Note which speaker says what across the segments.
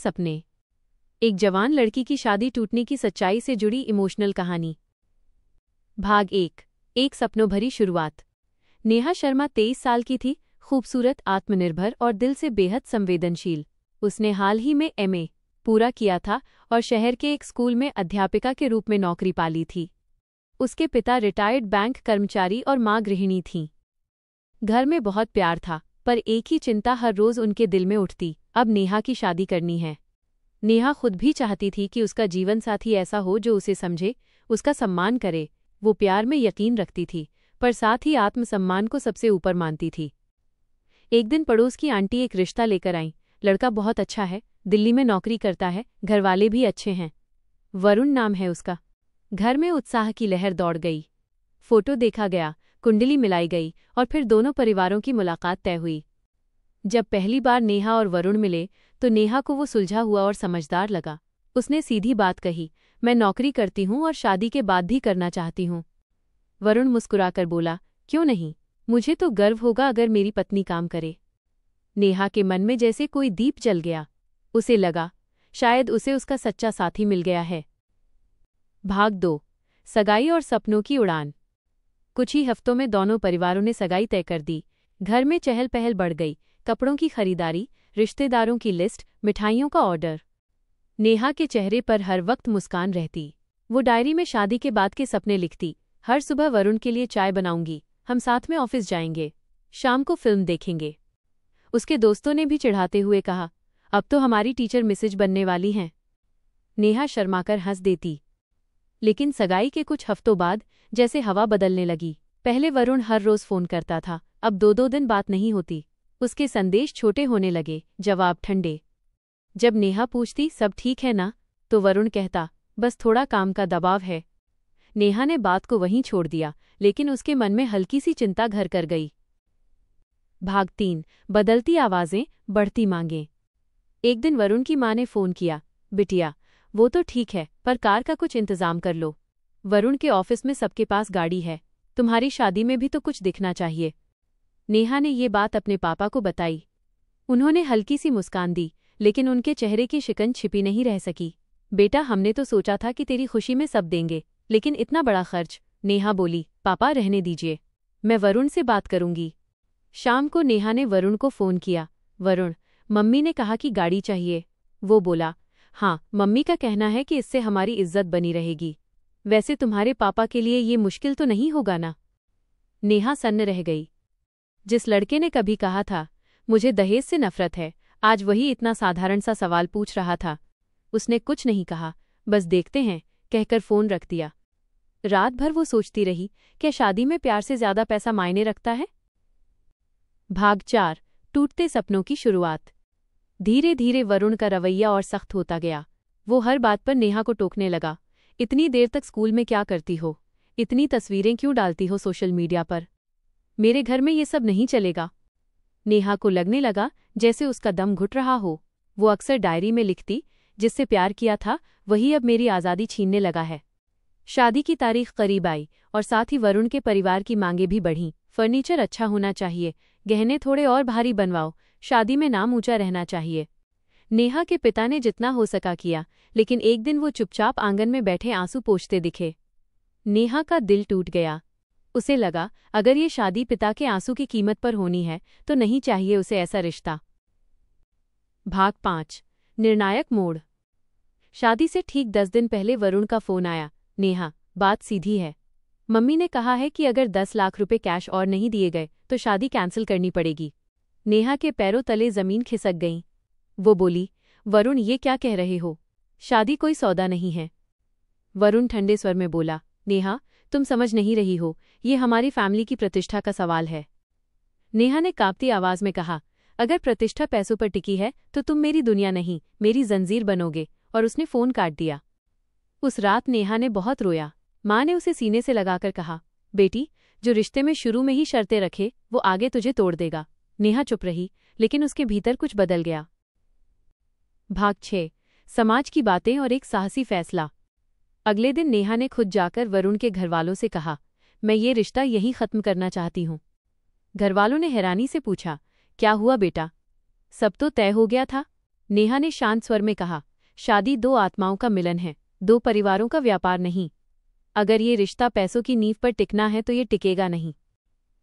Speaker 1: सपने। एक जवान लड़की की शादी टूटने की सच्चाई से जुड़ी इमोशनल कहानी। भाग 1। एक सपनों भरी शुरुआत। नेहा शर्मा 23 साल की थी, खूबसूरत, आत्मनिर्भर और दिल से बेहद संवेदनशील। उसने हाल ही में एमए पूरा किया था और शहर के एक स्कूल में अध्यापिका के रूप में नौकरी पाली थी। उसके पिता रिटायर्ड बैंक कर्मचारी और मां गृहिणी थीं। घर में बहुत प्यार था, पर एक ही चिंता हर रोज उनके दिल में उठती, अब नेहा की शादी करनी है। नेहा खुद भी चाहती थी कि उसका जीवन साथी ऐसा हो जो उसे समझे, उसका सम्मान करे। वो प्यार में यकीन रखती थी, पर साथ ही आत्मसम्मान को सबसे ऊपर मानती थी। एक दिन पड़ोस की आंटी एक रिश्ता लेकर आईं। लड़का बहुत अच्छा है, दिल्ली में नौकरी करता है, घरवाले भी अच्छे हैं। वरुण नाम है उसका। घर में उत्साह की लहर दौड़ गई। फोटो देखा गया, कुंडली मिलाई गई और फिर दोनों परिवारों की मुलाकात तय हुई। जब पहली बार नेहा और वरुण मिले तो नेहा को वो सुलझा हुआ और समझदार लगा। उसने सीधी बात कही, मैं नौकरी करती हूँ और शादी के बाद भी करना चाहती हूँ। वरुण मुस्कुराकर बोला, क्यों नहीं, मुझे तो गर्व होगा अगर मेरी पत्नी काम करे। नेहा के मन में जैसे कोई दीप जल गया। उसे लगा शायद उसे उसका सच्चा साथी मिल गया है। भाग 2। सगाई और सपनों की उड़ान। कुछ ही हफ्तों में दोनों परिवारों ने सगाई तय कर दी। घर में चहल पहल बढ़ गई, कपड़ों की खरीदारी, रिश्तेदारों की लिस्ट, मिठाइयों का ऑर्डर। नेहा के चेहरे पर हर वक्त मुस्कान रहती। वो डायरी में शादी के बाद के सपने लिखती, हर सुबह वरुण के लिए चाय बनाऊंगी, हम साथ में ऑफिस जाएंगे, शाम को फिल्म देखेंगे। उसके दोस्तों ने भी चिढ़ाते हुए कहा, अब तो हमारी टीचर मिसेज बनने वाली हैं। नेहा शर्माकर हंस देती। लेकिन सगाई के कुछ हफ्तों बाद जैसे हवा बदलने लगी। पहले वरुण हर रोज फोन करता था, अब 2-2 दिन बात नहीं होती। उसके संदेश छोटे होने लगे, जवाब ठंडे। जब नेहा पूछती सब ठीक है ना, तो वरुण कहता, बस थोड़ा काम का दबाव है। नेहा ने बात को वहीं छोड़ दिया, लेकिन उसके मन में हल्की सी चिंता घर कर गई। भाग 3। बदलती आवाजें, बढ़ती मांगें। एक दिन वरुण की मां ने फोन किया, बिटिया वो तो ठीक है, पर कार का कुछ इंतजाम कर लो। वरुण के ऑफिस में सबके पास गाड़ी है, तुम्हारी शादी में भी तो कुछ दिखना चाहिए। नेहा ने ये बात अपने पापा को बताई। उन्होंने हल्की सी मुस्कान दी, लेकिन उनके चेहरे की शिकन छिपी नहीं रह सकी। बेटा हमने तो सोचा था कि तेरी खुशी में सब देंगे, लेकिन इतना बड़ा खर्च। नेहा बोली, पापा रहने दीजिए, मैं वरुण से बात करूंगी। शाम को नेहा ने वरुण को फोन किया, वरुण मम्मी ने कहा कि गाड़ी चाहिए। वो बोला, हाँ मम्मी का कहना है कि इससे हमारी इज्जत बनी रहेगी। वैसे तुम्हारे पापा के लिए ये मुश्किल तो नहीं होगा ना। नेहा सन्न रह गई। जिस लड़के ने कभी कहा था मुझे दहेज से नफरत है, आज वही इतना साधारण सा सवाल पूछ रहा था। उसने कुछ नहीं कहा, बस देखते हैं कहकर फोन रख दिया। रात भर वो सोचती रही, क्या शादी में प्यार से ज्यादा पैसा मायने रखता है। भाग 4। टूटते सपनों की शुरुआत। धीरे धीरे वरुण का रवैया और सख्त होता गया। वो हर बात पर नेहा को टोकने लगा, इतनी देर तक स्कूल में क्या करती हो, इतनी तस्वीरें क्यों डालती हो सोशल मीडिया पर, मेरे घर में ये सब नहीं चलेगा। नेहा को लगने लगा जैसे उसका दम घुट रहा हो। वो अक्सर डायरी में लिखती, जिससे प्यार किया था वही अब मेरी आज़ादी छीनने लगा है। शादी की तारीख करीब आई और साथ ही वरुण के परिवार की मांगें भी बढ़ीं। फर्नीचर अच्छा होना चाहिए, गहने थोड़े और भारी बनवाओ, शादी में नाम ऊंचा रहना चाहिए। नेहा के पिता ने जितना हो सका किया, लेकिन एक दिन वो चुपचाप आंगन में बैठे आंसू पोंछते दिखे। नेहा का दिल टूट गया। उसे लगा अगर ये शादी पिता के आंसू की कीमत पर होनी है तो नहीं चाहिए उसे ऐसा रिश्ता। भाग 5। निर्णायक मोड़। शादी से ठीक 10 दिन पहले वरुण का फोन आया, नेहा बात सीधी है, मम्मी ने कहा है कि अगर 10 लाख रुपए कैश और नहीं दिए गए तो शादी कैंसिल करनी पड़ेगी। नेहा के पैरों तले जमीन खिसक गई। वो बोली, वरुण ये क्या कह रहे हो, शादी कोई सौदा नहीं है। वरुण ठंडे स्वर में बोला, नेहा तुम समझ नहीं रही हो, ये हमारी फैमिली की प्रतिष्ठा का सवाल है। नेहा ने कांपती आवाज में कहा, अगर प्रतिष्ठा पैसों पर टिकी है तो तुम मेरी दुनिया नहीं, मेरी जंजीर बनोगे। और उसने फोन काट दिया। उस रात नेहा ने बहुत रोया। मां ने उसे सीने से लगाकर कहा, बेटी जो रिश्ते में शुरू में ही शर्तें रखे वो आगे तुझे तोड़ देगा। नेहा चुप रही, लेकिन उसके भीतर कुछ बदल गया। भाग 6। समाज की बातें और एक साहसी फैसला। अगले दिन नेहा ने खुद जाकर वरुण के घरवालों से कहा, मैं ये रिश्ता यहीं खत्म करना चाहती हूँ। घरवालों ने हैरानी से पूछा, क्या हुआ बेटा, सब तो तय हो गया था। नेहा ने शांत स्वर में कहा, शादी दो आत्माओं का मिलन है, दो परिवारों का व्यापार नहीं। अगर ये रिश्ता पैसों की नींव पर टिकना है तो ये टिकेगा नहीं।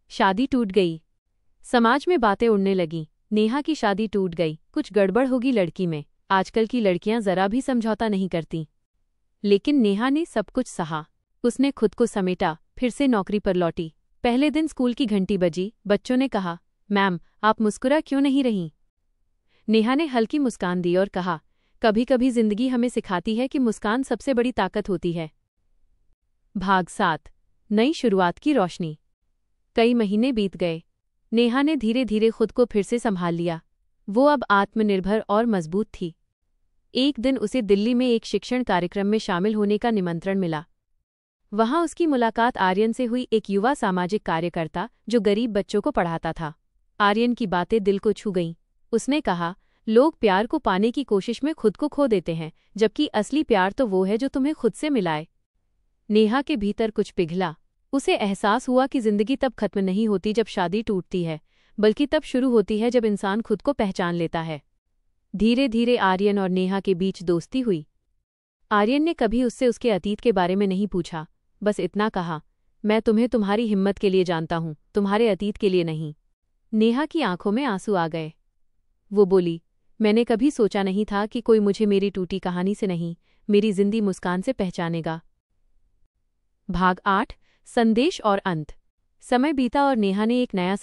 Speaker 1: शादी टूट गई। समाज में बातें उड़ने लगीं। नेहा की शादी टूट गई, कुछ गड़बड़ होगी लड़की में। आजकल की लड़कियां जरा भी समझौता नहीं करती। लेकिन नेहा ने सब कुछ सहा। उसने खुद को समेटा, फिर से नौकरी पर लौटी। पहले दिन स्कूल की घंटी बजी। बच्चों ने कहा, मैम आप मुस्कुरा क्यों नहीं रहीं? नेहा ने हल्की मुस्कान दी और कहा, कभी कभी जिंदगी हमें सिखाती है कि मुस्कान सबसे बड़ी ताकत होती है। भाग 7। नई शुरुआत की रोशनी। कई महीने बीत गए। नेहा ने धीरे धीरे खुद को फिर से संभाल लिया। वो अब आत्मनिर्भर और मजबूत थी। एक दिन उसे दिल्ली में एक शिक्षण कार्यक्रम में शामिल होने का निमंत्रण मिला। वहां उसकी मुलाकात आर्यन से हुई, एक युवा सामाजिक कार्यकर्ता जो गरीब बच्चों को पढ़ाता था। आर्यन की बातें दिल को छू गईं। उसने कहा, लोग प्यार को पाने की कोशिश में खुद को खो देते हैं, जबकि असली प्यार तो वो है जो तुम्हें खुद से मिलाए। नेहा के भीतर कुछ पिघला। उसे एहसास हुआ कि जिंदगी तब खत्म नहीं होती जब शादी टूटती है, बल्कि तब शुरू होती है जब इंसान खुद को पहचान लेता है। धीरे धीरे आर्यन और नेहा के बीच दोस्ती हुई। आर्यन ने कभी उससे उसके अतीत के बारे में नहीं पूछा, बस इतना कहा, मैं तुम्हें तुम्हारी हिम्मत के लिए जानता हूं, तुम्हारे अतीत के लिए नहीं। नेहा की आंखों में आंसू आ गए। वो बोली, मैंने कभी सोचा नहीं था कि कोई मुझे मेरी टूटी कहानी से नहीं, मेरी जिंदी मुस्कान से पहचानेगा। भाग 8। संदेश और अंत। समय बीता और नेहा ने एक नया